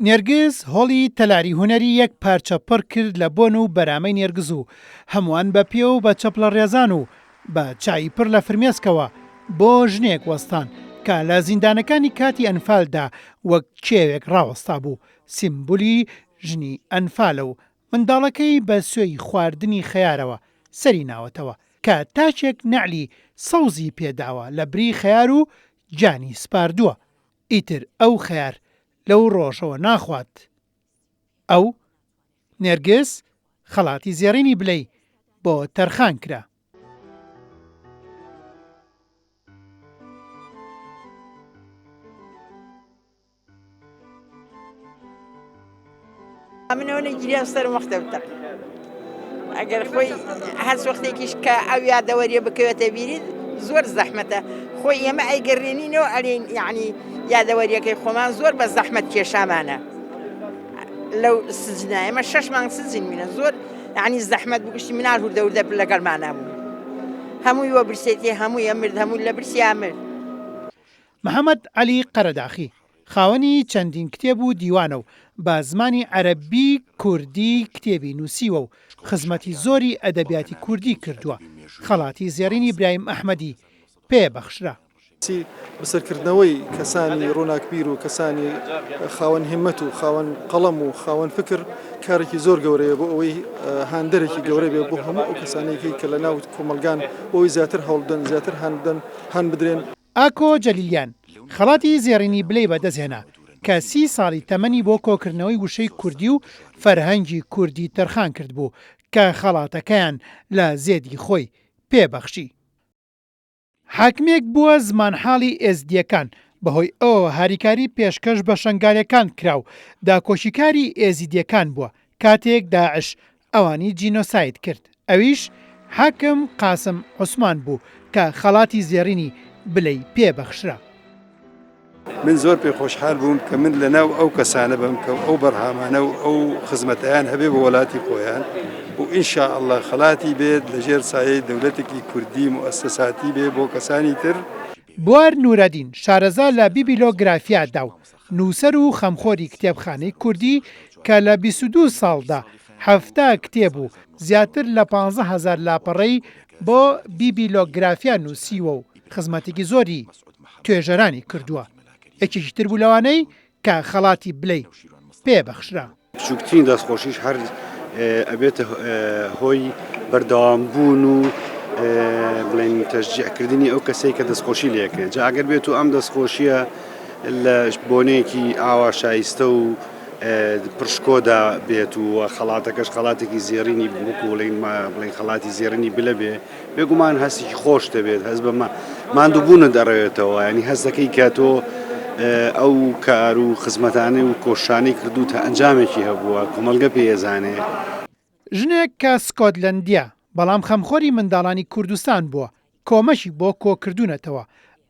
نێرگس هۆڵی تەلاری هونەری یەک پارچە پڕ کرد لە بۆن و بەرامەی نێرگز و هەمووان بە پێ و بە چەپڵە ڕێزان و بە چای پڕ لە فرمێسکەوە بۆ ژنێک وەستان کە لە زیندانەکانی کاتی ئەنفالدا وەک کێوێک ڕاوەستا بوو سیمبولی ژنی ئەنفالە و منداڵەکەی بە سوێی خواردنی خەیارەوە سەری ناوەتەوە کە تاچێک نەعلی سەوزی پێداوە لە بری خەیار و جانی سپاردووە ئیتر ئەو خەیار لەو ڕۆژەوە ناخوات. ئەو نێرگس خەڵاتی زێڕینی بلەی بۆ تەرخان کرا. منەوە نەگیریان سەرم وەختەوتە ئەگەر خۆی هەست وەختێکیش کە ئەو یادەوەریە بکەوێتە بیرید زۆر زەحمەتە خۆی ئێمە ئەیگەڕێنینەوە ئەلێن یعنی یادەوەریەکەی خۆمان زۆر بە زەحمەت کێشامانە لەو سجنە ئێمە 6 مانگ سجن منە زۆر یعنی زەحمەت بکشتی منال هوردەوردە لەگەڵمانە بوو هەمووی وە برسێتی هەمووی ئەمرد هەموو لە برسیا مرد. محەممەد عەلی قەرەداخی خاوەنی چەندین کتێب و دیوانە و بە زمانی عەرەبی کوردی کتێبی نووسیوە و خزمەتی زۆری ئەدەبیاتی کوردی کردووە. خەڵاتی زێڕینی ئیبراهیم ئەحمەدی پێبەخشرا. بەسەرکردنەوەی کەسانی ڕووناکبیر و کەسانی خاوەن هیممەت و خاوەن قەڵەم و خاوەن فکر کارێکی زۆر گەورەیە بۆ ئەوەی هاندەرێکی گەورەی بێ بۆ هەموو ئەو کەسانێکی کە لە ناو کۆمەلگان بۆی زیاتر هەوڵدەن زیاتر هەن بدرێن. ئاکۆ جەلیلیان خەڵاتی زێڕینی بلەی بەدەستهێنا کە 30 ساڵی تەمەنی بۆ کۆکردنەوەی وشەی کوردی و فەرهەنگی کوردی تەرخان کرد بوو کە خەڵاتەکەیان لە زێدی خۆی پێبەخشی. حاکمێک بووە زمانحاڵی ئێزدیەکان بەهۆی ئەوە هاریکاری پێشکەش بە شەنگاریەکان کراو داکۆشیکاری ئێزیدیەکان بووە کاتێک داعش ئەوانی جینۆساید کرد. ئەویش حاکم قاسم عوسمان بوو کە خەڵاتی زێڕینی بلەی پێبەخشرا. من زۆر پێ خۆشحال بووم کە من لەناو ئەو کەسانە بم کە ئەو بەرهامانە و ئەو خزمەتیان هەبێ بە وڵاتی خۆیان و ئینشاءالله خەڵاتی بێت لەژێر سایەی دەولەتێکی کوردی موسساتی بێ بۆ کەسانی تر. بوار نورەدین شارەزا لە بیبیلۆگرافیادا و نووسەر و خەمخۆری کتێبخانەی کوردی کە لە 22 ساڵدا 70 کتێب و زیاتر لە 15,000 لاپەڕەی بۆ بیبیلۆگرافیا نووسیوە و خزمەتێکی زۆری توێژەرانی کردووە. یەکێکی تر بوو لەوانەی کە خەڵاتی بلەی پێبەخشرا. بچووکترین دەستخۆشیش هەر ئەبێتە هۆی بەردەوامبوون و بڵێن تەشجیعکردنی ئەو کەسەی کە دەستخۆشی لێکرێت. جا ئەگەر بێت و ئەم دەستخۆشیە لە بۆنەیەکی ئاوا شایستە و پرشکۆدا بێت و خەڵاتەکەش خەڵاتێکی زێڕینی بووکو بڵێن خەڵاتی زێڕینی بلە بێ بێگومان هەستێکی خۆش دەبێت هەست بە ماندووبوونە دەڕێتەوە ینی هەست دەکەی کە تۆ ئەو کار و خزمەتانەی و کۆشانەی کردو تا ئەنجامێکی هەبووە کۆمەلگە پێێزانێ. ژنێک کە سکۆتلەندیە بەڵام خەمخۆری منداڵانی کوردستان بووە کۆمەشی بۆ کۆکردوونەتەوە.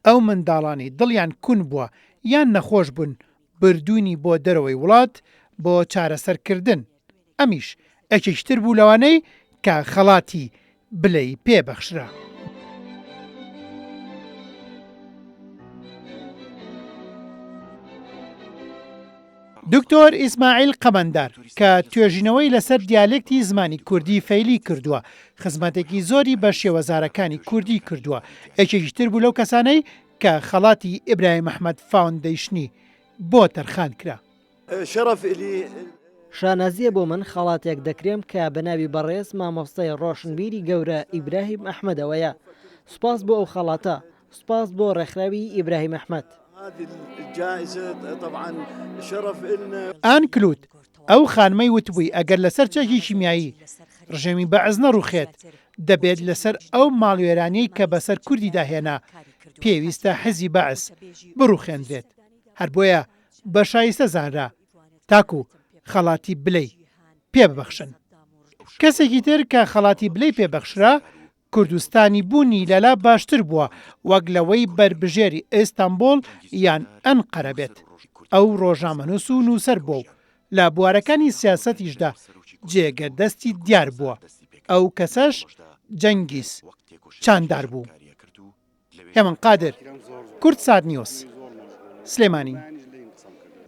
ئەو منداڵانی دڵیان کون بووە یان نەخۆش بوون بردوونی بۆ دەرەوەی وڵات بۆ چارەسەرکردن. ئەمیش ئەکێشتر بوو لەوانەی کە خەڵاتی بلەی پێبەخشرا. دکتۆر ئیسماعیل قەمەندار کە توێژینەوەی لەسەر دیالێکتی زمانی کوردی فەیلی کردووە خزمەتێکی زۆری بە شێوەزارەکانی کوردی کردووە. یەکێکتر بوو لەو کەسانەی کە خەڵاتی ئیبراهیم ئەحمەد فاوندەیشنی بۆ تەرخان کرا. شانازیە بۆ من خەڵاتێک دەکرێم کە بەناوی بەڕێز مامۆستای ڕۆشنبیری گەورە ئیبراهیم ئەحمەدەوەیە. سوپاس بۆ ئەو خەڵاتە، سوپاس بۆ ڕێکخراوی ئیبراهیم ئەحمەد. ئان کلوت ئەو خانمەی وتبووی ئەگەر لەسەر چەکی شیمیایی ڕژێمی بەعز نەڕوخێت دەبێت لەسەر ئەو ماڵوێرانەی کە بەسەر کوردی داهێنا پێویستە حزی بەعز بڕوخێنرێت. هەر بۆیە بە شایستە زانرا تاکو خەڵاتی بلەی پێبەخشن. کەسێکی تر کە خەڵاتی بلەی پێبەخشرا کوردستانی بوونی لەلا باشتر بووە وەک لەوەی بربژێری ئێستانبول یان ئەنقەرە بێت. ئەو ڕۆژنامەنووس و نووسەر بوو لە بوارەکانی سیاسەتیشدا جێگەردەستی دیار بووە. ئەو کەسەش جەنگیز چاندار بوو. هێمن قادر، کورد سات نیوز. سلێمانی.